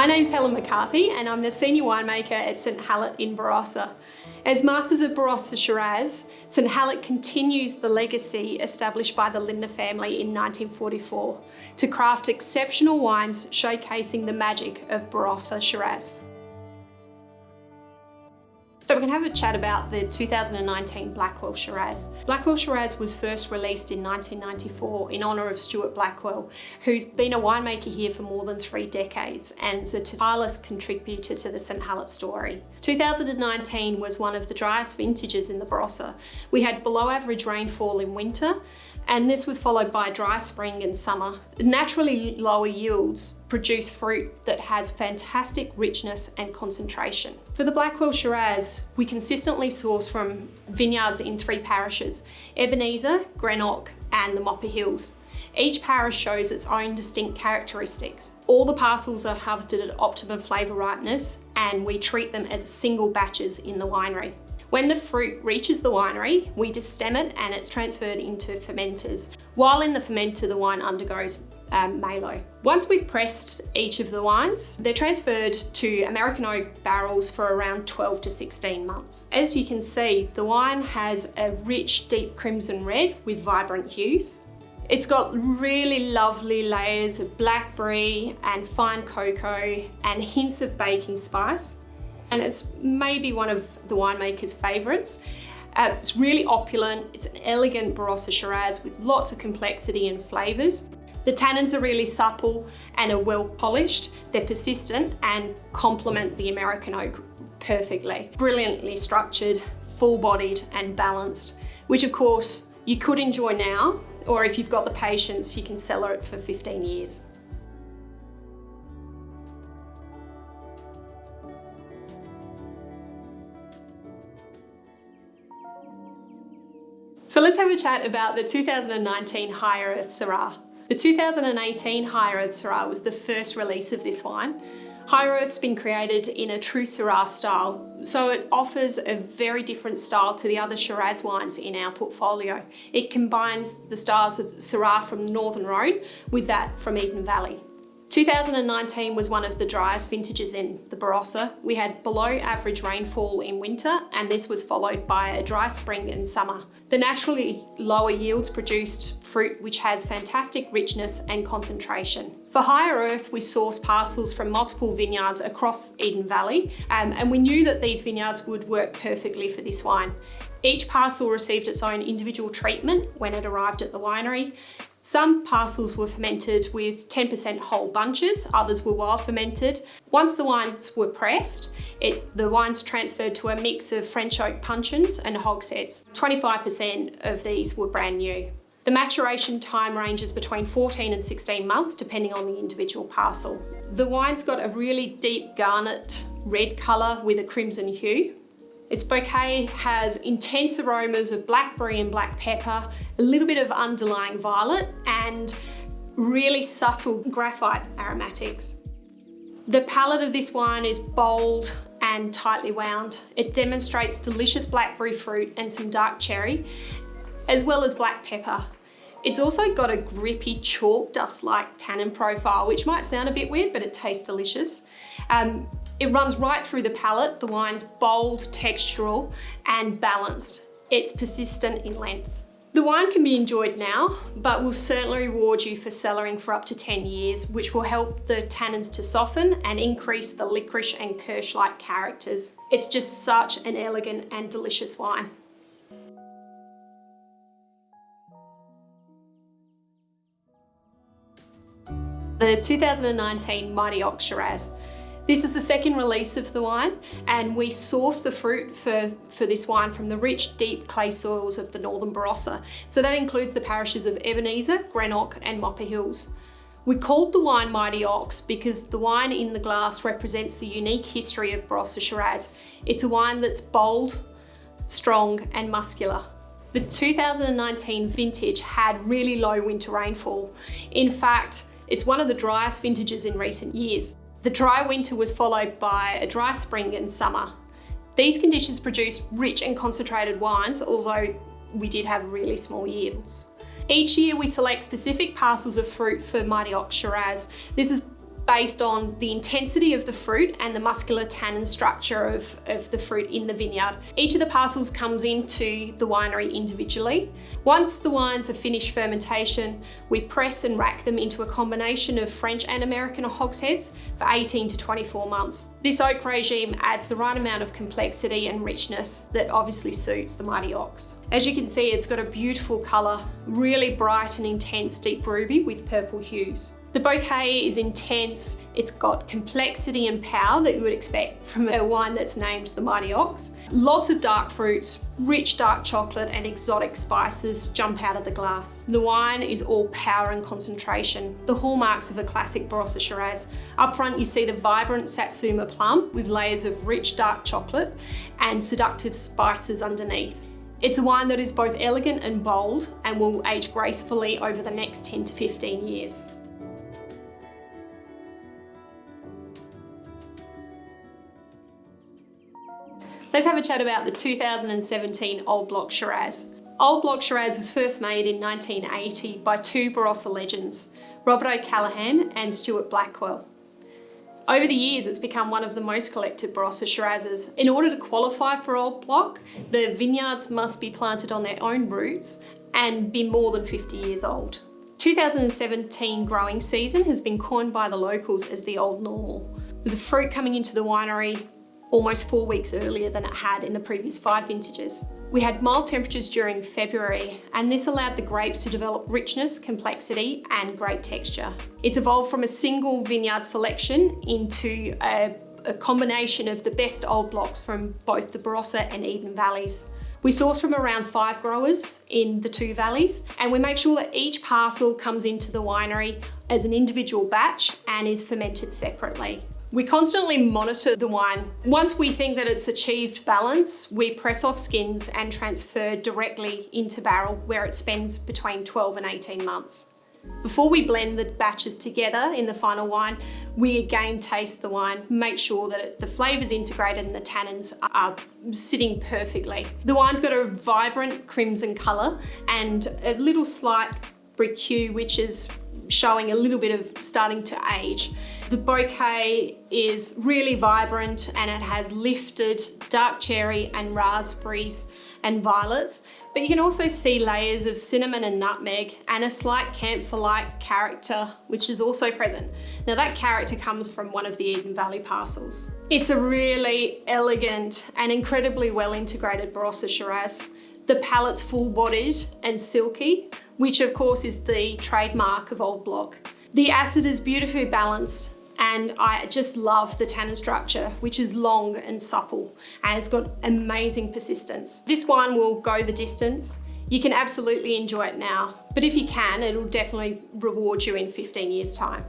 My name's Helen McCarthy and I'm the Senior Winemaker at St Hallett in Barossa. As Masters of Barossa Shiraz, St Hallett continues the legacy established by the Lindner family in 1944 to craft exceptional wines showcasing the magic of Barossa Shiraz. So we're going to have a chat about the 2019 Blackwell Shiraz. Blackwell Shiraz was first released in 1994 in honour of Stuart Blackwell, who's been a winemaker here for more than 3 decades and is a tireless contributor to the St Hallett story. 2019 was one of the driest vintages in the Barossa. We had below average rainfall in winter, and this was followed by a dry spring and summer. Naturally lower yields produce fruit that has fantastic richness and concentration. For the Blackwell Shiraz, we consistently source from vineyards in 3 parishes: Ebenezer, Greenock and the Mopper Hills. Each parish shows its own distinct characteristics. All the parcels are harvested at optimum flavour ripeness, and we treat them as single batches in the winery. When the fruit reaches the winery, we destem it and it's transferred into fermenters. While in the fermenter, the wine undergoes malo. Once we've pressed each of the wines, they're transferred to American oak barrels for around 12 to 16 months. As you can see, the wine has a rich, deep crimson red with vibrant hues. It's got really lovely layers of blackberry and fine cocoa and hints of baking spice. And it's maybe one of the winemaker's favourites. It's really opulent, it's an elegant Barossa Shiraz with lots of complexity and flavours. The tannins are really supple and are well polished. They're persistent and complement the American oak perfectly. Brilliantly structured, full-bodied and balanced, which of course you could enjoy now, or if you've got the patience, you can cellar it for 15 years. So let's have a chat about the 2019 Higher Earth Syrah. The 2018 Higher Earth Syrah was the first release of this wine. Higher Earth's been created in a true Syrah style, so it offers a very different style to the other Shiraz wines in our portfolio. It combines the styles of Syrah from Northern Rhone with that from Eden Valley. 2019 was one of the driest vintages in the Barossa. We had below average rainfall in winter, and this was followed by a dry spring and summer. The naturally lower yields produced fruit which has fantastic richness and concentration. For Higher Earth, we sourced parcels from multiple vineyards across Eden Valley, and we knew that these vineyards would work perfectly for this wine. Each parcel received its own individual treatment when it arrived at the winery. Some parcels were fermented with 10% whole bunches, others were wild fermented. Once the wines were pressed, the wines transferred to a mix of French oak puncheons and hogsheads. 25% of these were brand new. The maturation time ranges between 14 and 16 months, depending on the individual parcel. The wine's got a really deep garnet red colour with a crimson hue. Its bouquet has intense aromas of blackberry and black pepper, a little bit of underlying violet, and really subtle graphite aromatics. The palate of this wine is bold and tightly wound. It demonstrates delicious blackberry fruit and some dark cherry, as well as black pepper. It's also got a grippy chalk dust-like tannin profile, which might sound a bit weird, but it tastes delicious. It runs right through the palate. The wine's bold, textural, and balanced. It's persistent in length. The wine can be enjoyed now, but will certainly reward you for cellaring for up to 10 years, which will help the tannins to soften and increase the licorice and kirsch-like characters. It's just such an elegant and delicious wine. The 2019 Mighty Ox Shiraz. This is the second release of the wine, and we source the fruit for this wine from the rich, deep clay soils of the Northern Barossa. So that includes the parishes of Ebenezer, Greenock and Mopper Hills. We called the wine Mighty Ox because the wine in the glass represents the unique history of Barossa Shiraz. It's a wine that's bold, strong and muscular. The 2019 vintage had really low winter rainfall. In fact, it's one of the driest vintages in recent years. The dry winter was followed by a dry spring and summer. These conditions produced rich and concentrated wines, although we did have really small yields. Each year we select specific parcels of fruit for Mighty Ox Shiraz. This is based on the intensity of the fruit and the muscular tannin structure of the fruit in the vineyard. Each of the parcels comes into the winery individually. Once the wines are finished fermentation, we press and rack them into a combination of French and American hogsheads for 18 to 24 months. This oak regime adds the right amount of complexity and richness that obviously suits the Mighty Ox. As you can see, it's got a beautiful colour, really bright and intense deep ruby with purple hues. The bouquet is intense, it's got complexity and power that you would expect from a wine that's named the Mighty Ox. Lots of dark fruits, rich dark chocolate and exotic spices jump out of the glass. The wine is all power and concentration, the hallmarks of a classic Barossa Shiraz. Up front you see the vibrant Satsuma plum with layers of rich dark chocolate and seductive spices underneath. It's a wine that is both elegant and bold and will age gracefully over the next 10 to 15 years. Let's have a chat about the 2017 Old Block Shiraz. Old Block Shiraz was first made in 1980 by two Barossa legends, Robert O'Callaghan and Stuart Blackwell. Over the years, it's become one of the most collected Barossa Shirazes. In order to qualify for Old Block, the vineyards must be planted on their own roots and be more than 50 years old. 2017 growing season has been coined by the locals as the Old Normal, with the fruit coming into the winery almost 4 weeks earlier than it had in the previous 5 vintages. We had mild temperatures during February, and this allowed the grapes to develop richness, complexity, and great texture. It's evolved from a single vineyard selection into a combination of the best old blocks from both the Barossa and Eden valleys. We source from around 5 growers in the 2 valleys, and we make sure that each parcel comes into the winery as an individual batch and is fermented separately. We constantly monitor the wine. Once we think that it's achieved balance, we press off skins and transfer directly into barrel, where it spends between 12 and 18 months. Before we blend the batches together in the final wine, we again taste the wine, make sure that the flavour's integrated and the tannins are sitting perfectly. The wine's got a vibrant crimson colour and a little slight brick hue, which is showing a little bit of starting to age. The bouquet is really vibrant and it has lifted dark cherry and raspberries and violets, but you can also see layers of cinnamon and nutmeg and a slight camphor-like character, which is also present. Now that character comes from one of the Eden Valley parcels. It's a really elegant and incredibly well integrated Barossa Shiraz. The palate's full-bodied and silky, which of course is the trademark of Old Block. The acid is beautifully balanced, and I just love the tannin structure, which is long and supple and has got amazing persistence. This wine will go the distance. You can absolutely enjoy it now, but if you can, it'll definitely reward you in 15 years' time.